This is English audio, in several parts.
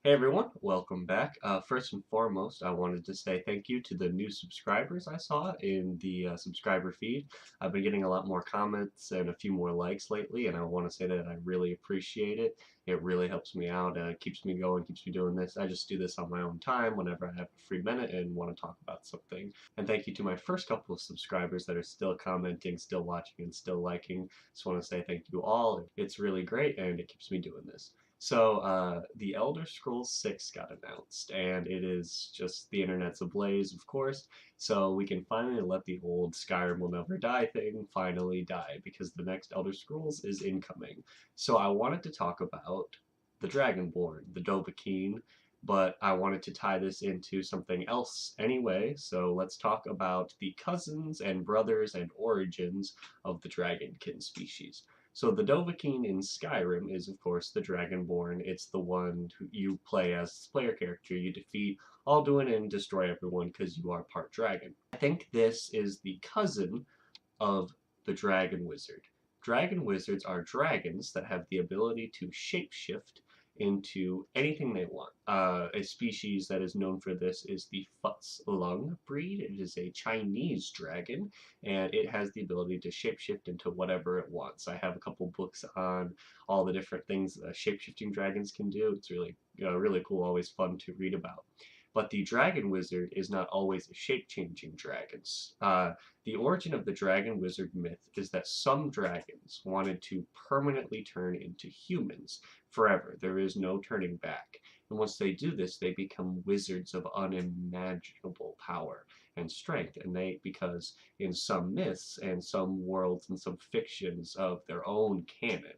Hey everyone, welcome back. First and foremost, I wanted to say thank you to the new subscribers I saw in the subscriber feed. I've been getting a lot more comments and a few more likes lately, and I want to say that I really appreciate it. It really helps me out, keeps me going, keeps me doing this. I just do this on my own time whenever I have a free minute and want to talk about something. And thank you to my first couple of subscribers that are still commenting, still watching, and still liking. Just want to say thank you all. It's really great, and it keeps me doing this. The Elder Scrolls 6 got announced, and it is just the internet's ablaze, of course. So we can finally let the old Skyrim will never die thing finally die, because the next Elder Scrolls is incoming. So I wanted to talk about the Dragonborn, the Dovahkiin, but I wanted to tie this into something else anyway, so let's talk about the cousins and brothers and origins of the Dragonkin species. So the Dovahkiin in Skyrim is, of course, the Dragonborn. It's the one who you play as player character. You defeat Alduin and destroy everyone because you are part dragon. I think this is the cousin of the Dragon Wizard. Dragon Wizards are dragons that have the ability to shapeshift into anything they want. A species that is known for this is the Lung breed. It is a Chinese dragon, and it has the ability to shapeshift into whatever it wants. I have a couple books on all the different things shapeshifting dragons can do. It's really cool, always fun to read about. But the Dragon Wizard is not always a shape-changing dragon. The origin of the Dragon Wizard myth is that some dragons wanted to permanently turn into humans forever. There is no turning back. And once they do this, they become wizards of unimaginable power and strength. Because in some myths and some worlds and some fictions of their own canon,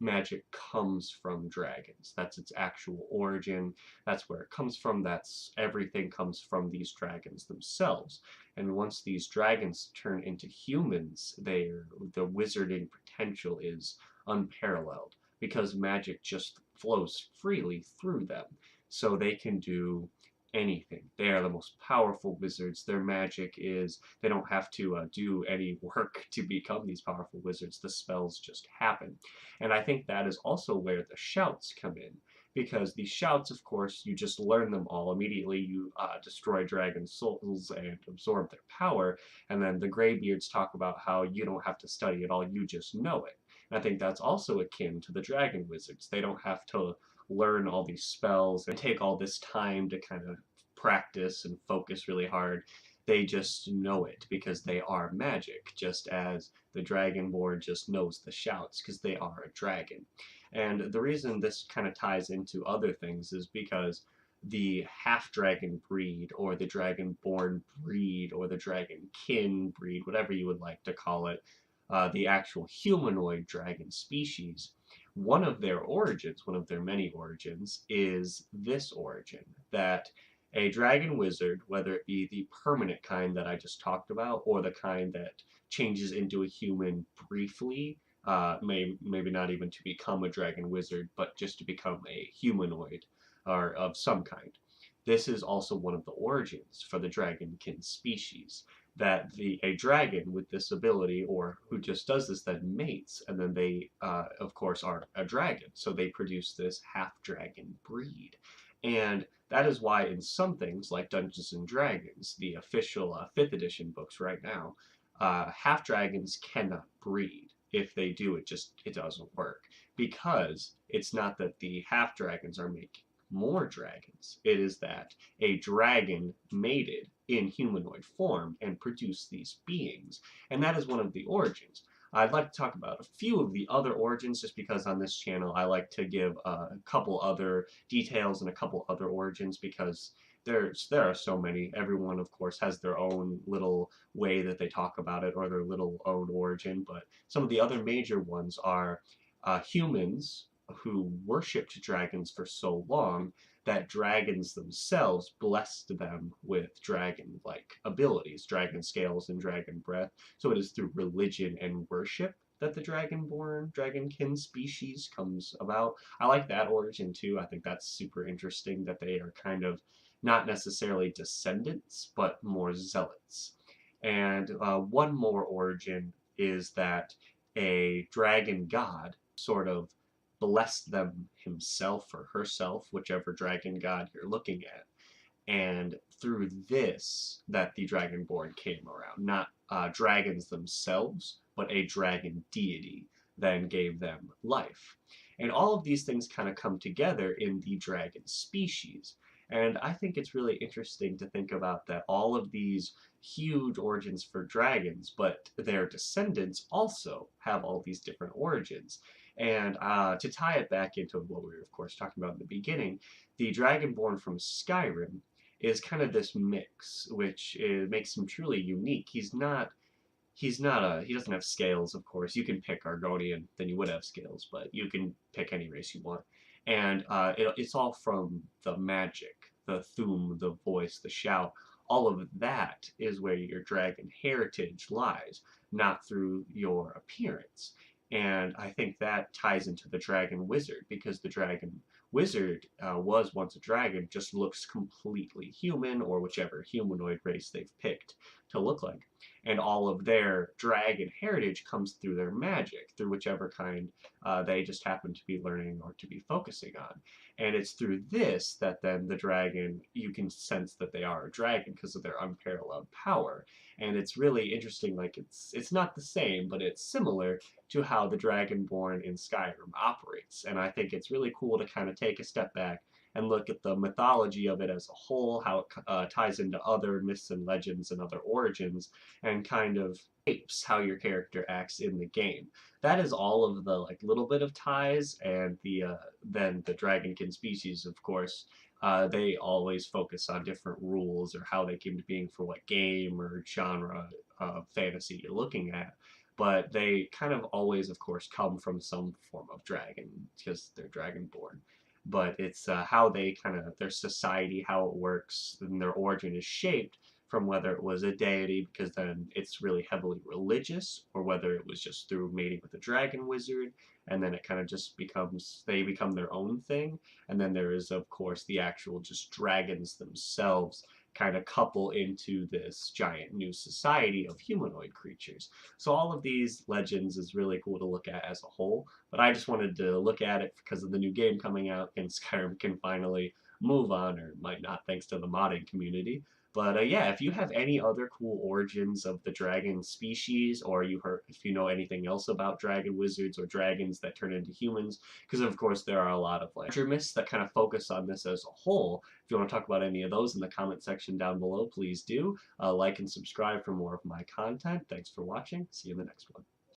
magic comes from dragons. That's its actual origin. That's where it comes from. That's everything comes from these dragons themselves. And once these dragons turn into humans, the wizarding potential is unparalleled because magic just flows freely through them. So they can do anything. They are the most powerful wizards. Their magic is, they don't have to do any work to become these powerful wizards. The spells just happen. And I think that is also where the shouts come in, because these shouts, of course, you just learn them all immediately. You destroy dragon souls and absorb their power, and then the Greybeards talk about how you don't have to study it all, you just know it. And I think that's also akin to the dragon wizards. They don't have to learn all these spells and take all this time to kind of practice and focus really hard. They just know it because they are magic, just as the Dragonborn just knows the shouts because they are a dragon. And the reason this kind of ties into other things is because the half-dragon breed, or the dragonborn breed, or the dragonkin breed, whatever you would like to call it, the actual humanoid dragon species, one of their origins, one of their many origins, is this origin, that a dragon wizard, whether it be the permanent kind that I just talked about, or the kind that changes into a human briefly, maybe not even to become a dragon wizard, but just to become a humanoid or of some kind. This is also one of the origins for the dragonkin species, that a dragon with this ability, or who just does this, then mates, and then they, of course, are a dragon. So they produce this half-dragon breed. And that is why in some things, like Dungeons and Dragons, the official 5th edition books right now, half-dragons cannot breed. If they do, it doesn't work. Because it's not that the half-dragons are making more dragons. It is that a dragon mated in humanoid form and produced these beings. And that is one of the origins. I'd like to talk about a few of the other origins just because on this channel I like to give a couple other details and a couple other origins because there are so many. Everyone, of course, has their own little way that they talk about it or their little own origin, but some of the other major ones are humans who worshipped dragons for so long that dragons themselves blessed them with dragon-like abilities, dragon scales and dragon breath. So it is through religion and worship that the dragonborn, dragonkin species comes about. I like that origin too. I think that's super interesting that they are kind of not necessarily descendants, but more zealots. And one more origin is that a dragon god sort of blessed them himself or herself, whichever dragon god you're looking at. And through this, that the Dragonborn came around. Not dragons themselves, but a dragon deity then gave them life. And all of these things kind of come together in the dragon species. And I think it's really interesting to think about that all of these huge origins for dragons, but their descendants also have all these different origins. And to tie it back into what we were, of course, talking about in the beginning, the Dragonborn from Skyrim is kind of this mix, which makes him truly unique. He doesn't have scales, of course. You can pick Argonian, then you would have scales, but you can pick any race you want. And it's all from the magic, the Thum, the voice, the shout. All of that is where your dragon heritage lies, not through your appearance. And I think that ties into the dragon wizard, because the dragon wizard was once a dragon, just looks completely human, or whichever humanoid race they've picked to look like. And all of their dragon heritage comes through their magic, through whichever kind they just happen to be learning or to be focusing on. And it's through this that then the dragon, you can sense that they are a dragon because of their unparalleled power. And it's really interesting, like it's not the same, but it's similar to how the Dragonborn in Skyrim operates. And I think it's really cool to kind of take a step back and look at the mythology of it as a whole, how it ties into other myths and legends and other origins, and kind of shapes how your character acts in the game. That is all of the like little bit of ties, and then the Dragonkin species, of course. They always focus on different rules or how they came to being for what game or genre of fantasy you're looking at, but they kind of always, of course, come from some form of dragon because they're dragonborn. But it's how they kind of, their society, how it works, and their origin is shaped from whether it was a deity, because then it's really heavily religious, or whether it was just through mating with a dragon wizard, and then it kind of just becomes, they become their own thing. And then there is, of course, the actual just dragons themselves kind of couple into this giant new society of humanoid creatures. So all of these legends is really cool to look at as a whole, but I just wanted to look at it because of the new game coming out, and Skyrim can finally move on, or might not thanks to the modding community. But yeah, if you have any other cool origins of the dragon species, or if you know anything else about dragon wizards or dragons that turn into humans, because of course there are a lot of like myths that kind of focus on this as a whole. If you want to talk about any of those in the comment section down below, please do. Like and subscribe for more of my content. Thanks for watching. See you in the next one.